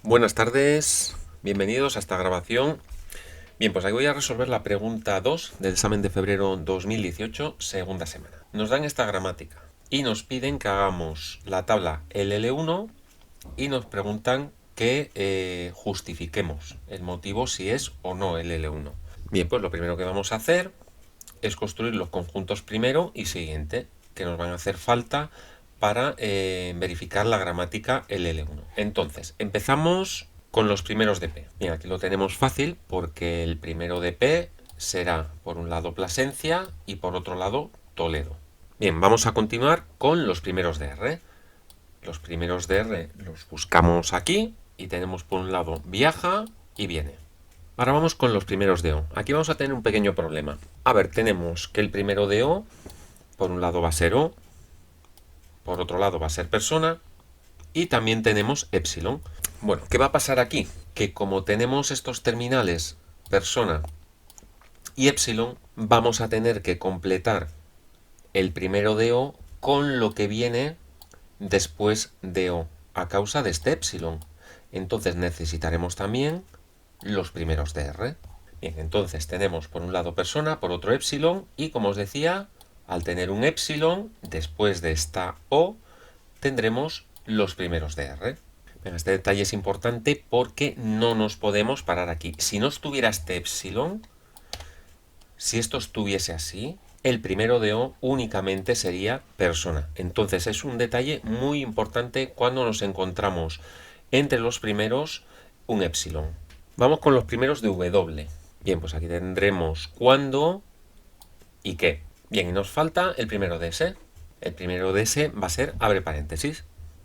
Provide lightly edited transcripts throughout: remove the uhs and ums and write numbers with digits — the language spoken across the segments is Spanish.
Buenas tardes, bienvenidos a esta grabación. Bien, pues aquí voy a resolver la pregunta 2 del examen de febrero 2018, segunda semana. Nos dan esta gramática y nos piden que hagamos la tabla LL1 y nos preguntan que justifiquemos el motivo si es o no el LL1. Bien, pues lo primero que vamos a hacer es construir los conjuntos primero y siguiente que nos van a hacer falta para verificar la gramática LL1. Entonces, empezamos con los primeros de P. Bien, aquí lo tenemos fácil porque el primero de P será por un lado Plasencia y por otro lado Toledo. Bien, vamos a continuar con los primeros de R. Los primeros de R los buscamos aquí y tenemos por un lado viaja y viene. Ahora vamos con los primeros de O. Aquí vamos a tener un pequeño problema. A ver, tenemos que el primero de O, por un lado va a ser O, por otro lado va a ser persona, y también tenemos epsilon. Bueno, ¿qué va a pasar aquí? Que como tenemos estos terminales persona y epsilon, vamos a tener que completar el primero de O con lo que viene después de O, a causa de este epsilon. Entonces necesitaremos también los primeros de R. Bien, entonces tenemos por un lado persona, por otro epsilon, y como os decía, al tener un epsilon, después de esta O, tendremos los primeros de R. Bien, este detalle es importante porque no nos podemos parar aquí. Si no estuviera este epsilon, si esto estuviese así, el primero de O únicamente sería persona. Entonces es un detalle muy importante cuando nos encontramos entre los primeros un epsilon. Vamos con los primeros de W. Bien, pues aquí tendremos cuándo y qué. Bien, y nos falta el primero de S. El primero de S va a ser abre paréntesis.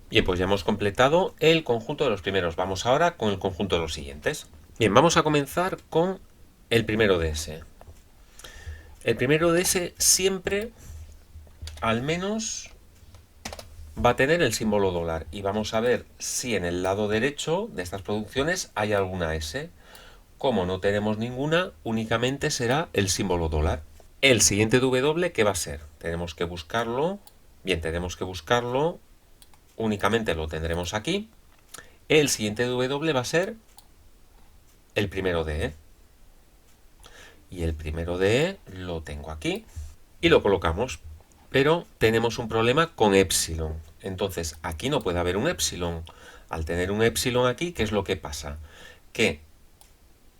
Bien, pues ya hemos completado el conjunto de los primeros. Vamos ahora con el conjunto de los siguientes. Bien, vamos a comenzar con el primero de S. El primero de S siempre, al menos, va a tener el símbolo dólar. Y vamos a ver si en el lado derecho de estas producciones hay alguna S. Como no tenemos ninguna, únicamente será el símbolo dólar. El siguiente W, ¿qué va a ser? Tenemos que buscarlo. Bien, tenemos que buscarlo. Únicamente lo tendremos aquí. El siguiente W va a ser el primero de E. Y el primero de E lo tengo aquí. Y lo colocamos. Pero tenemos un problema con epsilon. Entonces, aquí no puede haber un epsilon. Al tener un epsilon aquí, ¿qué es lo que pasa? Que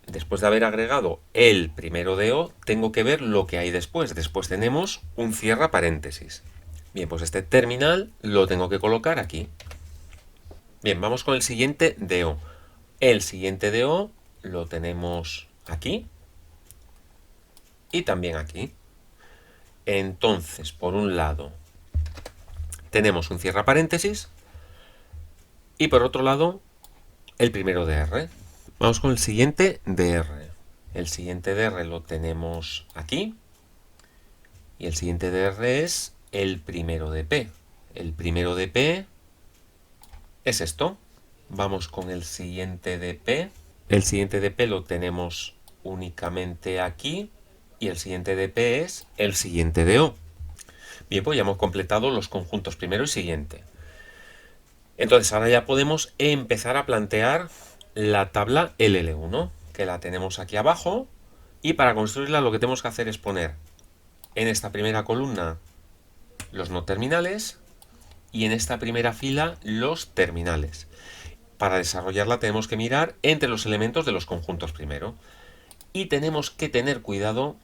después de haber agregado el primero de O, tengo que ver lo que hay después. Después tenemos un cierra paréntesis. Bien, pues este terminal lo tengo que colocar aquí. Bien, vamos con el siguiente de O. El siguiente de O lo tenemos aquí y también aquí. Entonces, por un lado, tenemos un cierra paréntesis y por otro lado, el primero de R. Vamos con el siguiente de R. El siguiente de R lo tenemos aquí. Y el siguiente de R es el primero de P. El primero de P es esto. Vamos con el siguiente de P. El siguiente de P lo tenemos únicamente aquí. Y el siguiente de P es el siguiente de O. Bien, pues ya hemos completado los conjuntos primero y siguiente. Entonces ahora ya podemos empezar a plantear la tabla LL1, que la tenemos aquí abajo. Y para construirla lo que tenemos que hacer es poner en esta primera columna los no terminales y en esta primera fila los terminales. Para desarrollarla tenemos que mirar entre los elementos de los conjuntos primero. Y tenemos que tener cuidado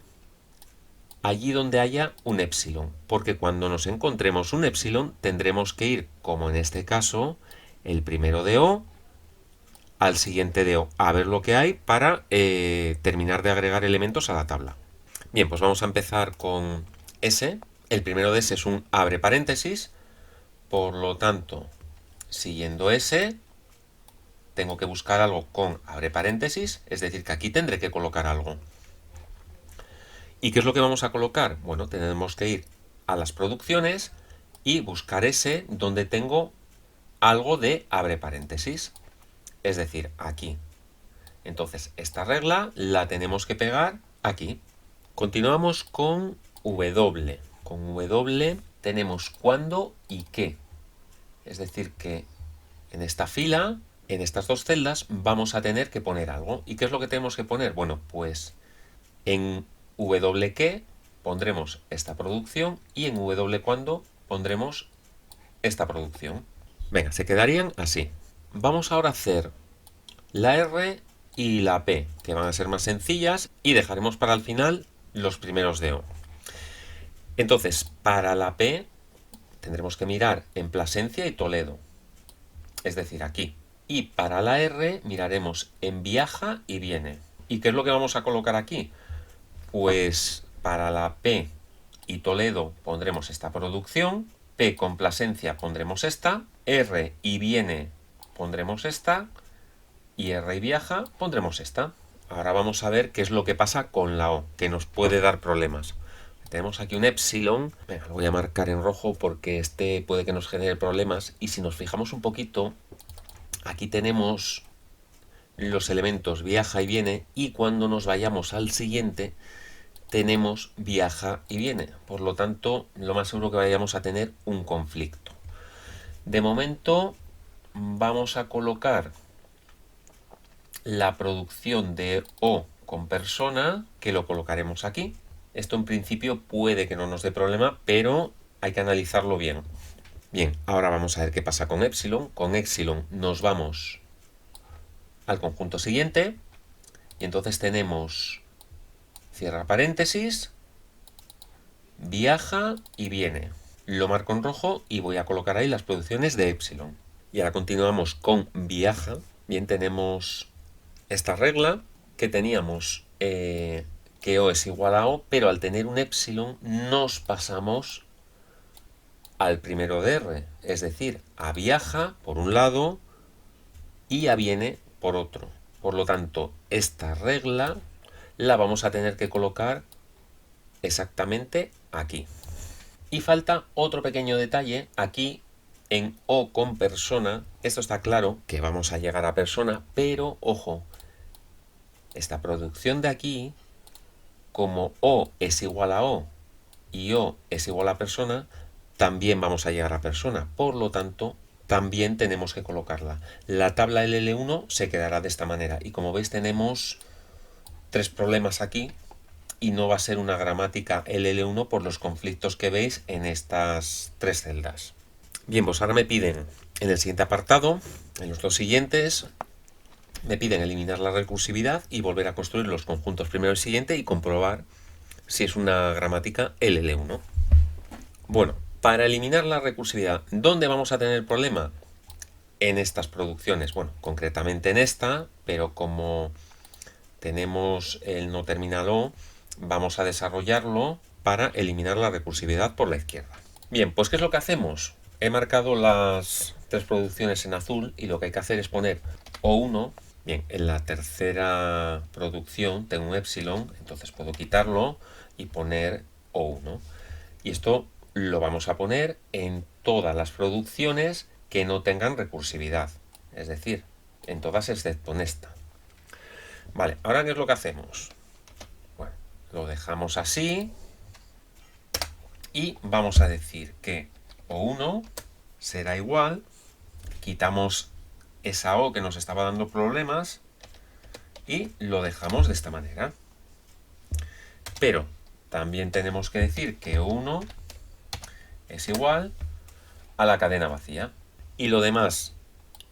allí donde haya un epsilon, porque cuando nos encontremos un epsilon tendremos que ir, como en este caso, el primero de O al siguiente de O, a ver lo que hay para terminar de agregar elementos a la tabla. Bien, pues vamos a empezar con S. El primero de S es un abre paréntesis, por lo tanto, siguiendo S, tengo que buscar algo con abre paréntesis, es decir, que aquí tendré que colocar algo. ¿Y qué es lo que vamos a colocar? Bueno, tenemos que ir a las producciones y buscar ese donde tengo algo de abre paréntesis, es decir, aquí. Entonces, esta regla la tenemos que pegar aquí. Continuamos con W. Con W tenemos cuándo y qué. Es decir, que en esta fila En estas dos celdas vamos a tener que poner algo. ¿Y qué es lo que tenemos que poner? Bueno, pues en W que pondremos esta producción y en W cuando pondremos esta producción. Venga, se quedarían así. Vamos ahora a hacer la R y la P, que van a ser más sencillas, y dejaremos para el final los primeros de O. Entonces, para la P tendremos que mirar en Plasencia y Toledo, es decir, aquí. Y para la R miraremos en Viaja y Viene. ¿Y qué es lo que vamos a colocar aquí? Pues para la P y Toledo pondremos esta producción, P con Plasencia pondremos esta, R y Viene pondremos esta, y R y Viaja pondremos esta. Ahora vamos a ver qué es lo que pasa con la O, que nos puede dar problemas. Tenemos aquí un epsilon, venga, lo voy a marcar en rojo porque este puede que nos genere problemas, y si nos fijamos un poquito, aquí tenemos los elementos viaja y viene, y cuando nos vayamos al siguiente tenemos viaja y viene. Por lo tanto, lo más seguro que vayamos a tener un conflicto. De momento vamos a colocar la producción de O con persona, que lo colocaremos aquí. Esto en principio puede que no nos dé problema, pero hay que analizarlo bien. Bien, ahora vamos a ver qué pasa con epsilon. Con epsilon nos vamos al conjunto siguiente y entonces tenemos, cierra paréntesis, viaja y viene. Lo marco en rojo y voy a colocar ahí las producciones de epsilon. Y ahora continuamos con viaja. Bien, tenemos esta regla que teníamos que O es igual a O, pero al tener un epsilon nos pasamos al primero de R, es decir, a viaja por un lado y a viene por otro. Por lo tanto, esta regla la vamos a tener que colocar exactamente aquí. Y falta otro pequeño detalle aquí en O con persona. Esto está claro que vamos a llegar a persona, pero ojo, esta producción de aquí, como O es igual a O y O es igual a persona, también vamos a llegar a persona. Por lo tanto, también tenemos que colocarla. La tabla LL1 se quedará de esta manera. Y como veis tenemos tres problemas aquí y no va a ser una gramática LL1 por los conflictos que veis en estas tres celdas. Bien, pues ahora me piden en el siguiente apartado, en los dos siguientes, me piden eliminar la recursividad y volver a construir los conjuntos primero y siguiente y comprobar si es una gramática LL1. Bueno, para eliminar la recursividad, ¿dónde vamos a tener el problema? En estas producciones, bueno, concretamente en esta, pero como tenemos el no terminal O, vamos a desarrollarlo para eliminar la recursividad por la izquierda. Bien, pues ¿qué es lo que hacemos? He marcado las tres producciones en azul y lo que hay que hacer es poner O1. Bien, en la tercera producción tengo un epsilon, entonces puedo quitarlo y poner O1. Y esto lo vamos a poner en todas las producciones que no tengan recursividad, es decir, en todas excepto en esta. Vale, ahora ¿qué es lo que hacemos? Bueno, lo dejamos así y vamos a decir que O1 será igual, quitamos esa O que nos estaba dando problemas y lo dejamos de esta manera. Pero también tenemos que decir que O1 es igual a la cadena vacía. Y lo demás,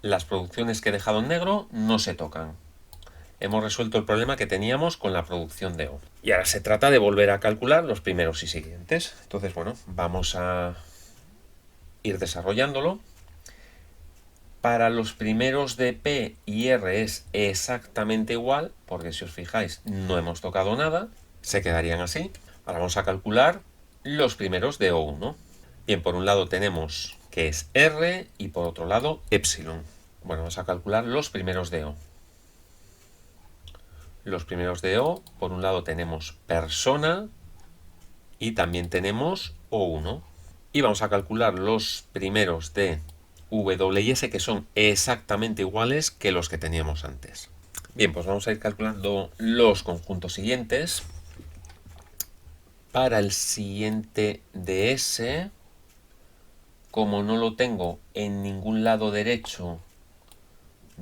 las producciones que he dejado en negro no se tocan. Hemos resuelto el problema que teníamos con la producción de O. Y ahora se trata de volver a calcular los primeros y siguientes. Entonces, bueno, vamos a ir desarrollándolo. Para los primeros de P y R es exactamente igual, porque si os fijáis no hemos tocado nada, se quedarían así. Ahora vamos a calcular los primeros de O1. Bien, por un lado tenemos que es R y por otro lado epsilon. Bueno, vamos a calcular los primeros de O. Los primeros de O, por un lado tenemos persona y también tenemos O1. Y vamos a calcular los primeros de W y S, que son exactamente iguales que los que teníamos antes. Bien, pues vamos a ir calculando los conjuntos siguientes. Para el siguiente de S, como no lo tengo en ningún lado derecho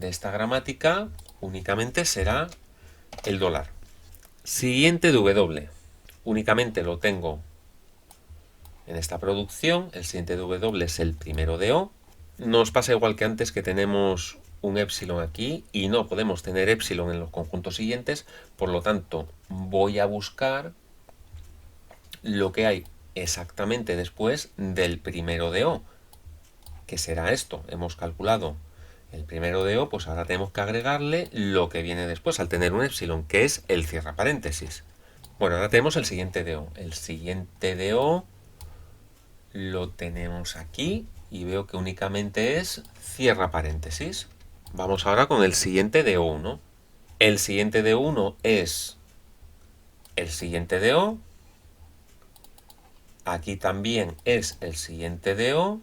de esta gramática únicamente será el dólar. Siguiente de W. Únicamente lo tengo en esta producción. El siguiente de W es el primero de O. Nos pasa igual que antes, que tenemos un épsilon aquí y no podemos tener épsilon en los conjuntos siguientes. Por lo tanto, voy a buscar lo que hay exactamente después del primero de O, que será esto. Hemos calculado el primero de O, pues ahora tenemos que agregarle lo que viene después al tener un épsilon, que es el cierra paréntesis. Bueno, ahora tenemos el siguiente de O. El siguiente de O lo tenemos aquí y veo que únicamente es cierra paréntesis. Vamos ahora con el siguiente de O1. El siguiente de O1 es el siguiente de O. Aquí también es el siguiente de O.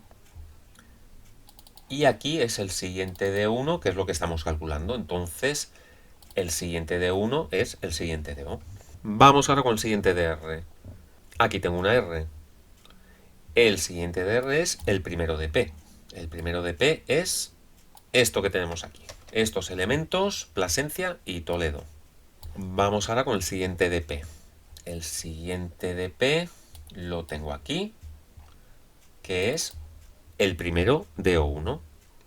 Y aquí es el siguiente de 1, que es lo que estamos calculando. Entonces, el siguiente de 1 es el siguiente de O. Vamos ahora con el siguiente de R. Aquí tengo una R. El siguiente de R es el primero de P. El primero de P es esto que tenemos aquí. Estos elementos, Plasencia y Toledo. Vamos ahora con el siguiente de P. El siguiente de P lo tengo aquí, que es el primero de O1.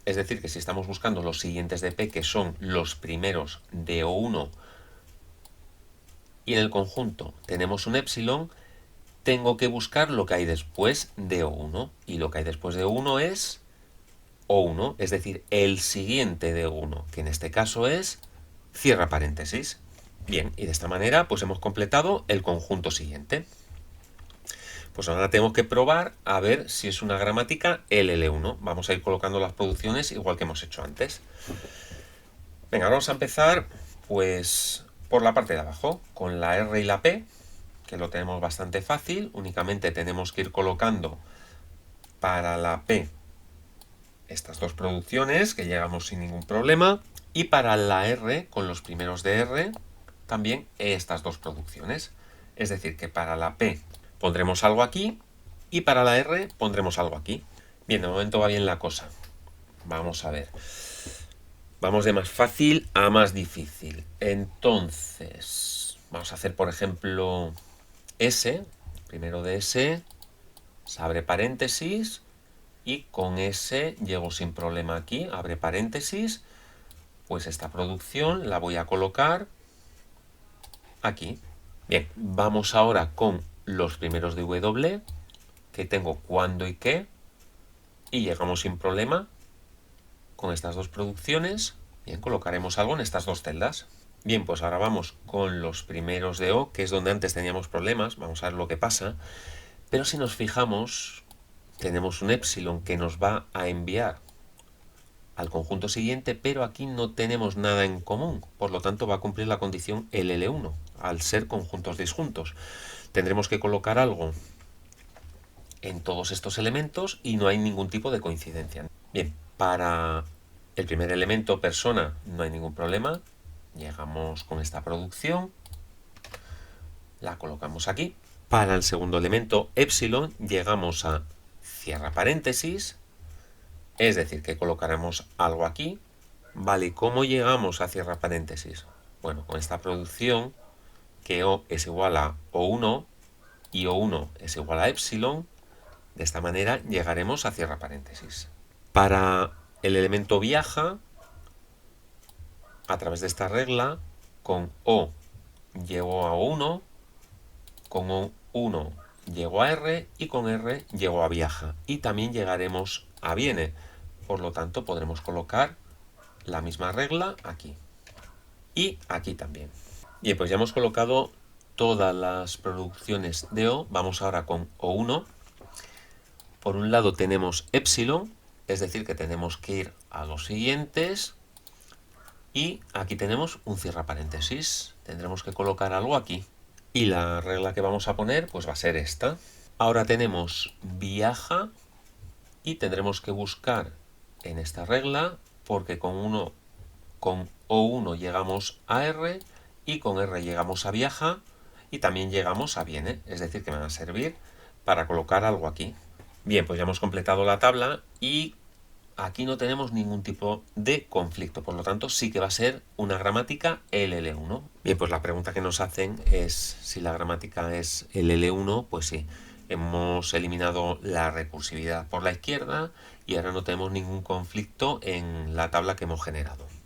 Es decir, que si estamos buscando los siguientes de P, que son los primeros de O1, y en el conjunto tenemos un épsilon, tengo que buscar lo que hay después de O1. Y lo que hay después de O1 es O1, es decir, el siguiente de O1, que en este caso es cierra paréntesis. Bien, y de esta manera pues hemos completado el conjunto siguiente. Pues ahora tenemos que probar a ver si es una gramática LL1. Vamos a ir colocando las producciones igual que hemos hecho antes. Venga, ahora vamos a empezar pues por la parte de abajo, con la R y la P, que lo tenemos bastante fácil. Únicamente tenemos que ir colocando para la P estas dos producciones, que llegamos sin ningún problema. Y para la R, con los primeros de R, también estas dos producciones. Es decir, que para la P pondremos algo aquí y para la R pondremos algo aquí. Bien, de momento va bien la cosa. Vamos a ver. Vamos de más fácil a más difícil. Entonces, vamos a hacer, por ejemplo, S. Primero de S, se abre paréntesis y con S llego sin problema aquí, abre paréntesis. Pues esta producción la voy a colocar aquí. Bien, vamos ahora con los primeros de W, que tengo cuando y qué, y llegamos sin problema con estas dos producciones. Bien, colocaremos algo en estas dos celdas. Bien, pues ahora vamos con los primeros de O, que es donde antes teníamos problemas. Vamos a ver lo que pasa. Pero si nos fijamos, tenemos un épsilon que nos va a enviar al conjunto siguiente, pero aquí no tenemos nada en común. Por lo tanto, va a cumplir la condición LL1, al ser conjuntos disjuntos. Tendremos que colocar algo en todos estos elementos y no hay ningún tipo de coincidencia. Bien, para el primer elemento, persona, no hay ningún problema. Llegamos con esta producción, la colocamos aquí. Para el segundo elemento, épsilon, llegamos a cierra paréntesis, es decir, que colocaremos algo aquí. Vale, ¿y cómo llegamos a cierra paréntesis? Bueno, con esta producción, que O es igual a O1 y O1 es igual a épsilon, de esta manera llegaremos a cierra paréntesis. Para el elemento viaja, a través de esta regla, con O llego a O1, con O1 llego a R y con R llego a viaja. Y también llegaremos a viene. Por lo tanto, podremos colocar la misma regla aquí. Y aquí también. Bien, pues ya hemos colocado todas las producciones de O. Vamos ahora con O1. Por un lado tenemos épsilon, es decir, que tenemos que ir a los siguientes. Y aquí tenemos un cierra paréntesis. Tendremos que colocar algo aquí. Y la regla que vamos a poner pues va a ser esta. Ahora tenemos viaja y tendremos que buscar en esta regla, porque con O1 llegamos a R y con R llegamos a viaja y también llegamos a viene, es decir, que me van a servir para colocar algo aquí. Bien, pues ya hemos completado la tabla y aquí no tenemos ningún tipo de conflicto, por lo tanto sí que va a ser una gramática LL1. Bien, pues la pregunta que nos hacen es si la gramática es LL1, pues sí, hemos eliminado la recursividad por la izquierda y ahora no tenemos ningún conflicto en la tabla que hemos generado.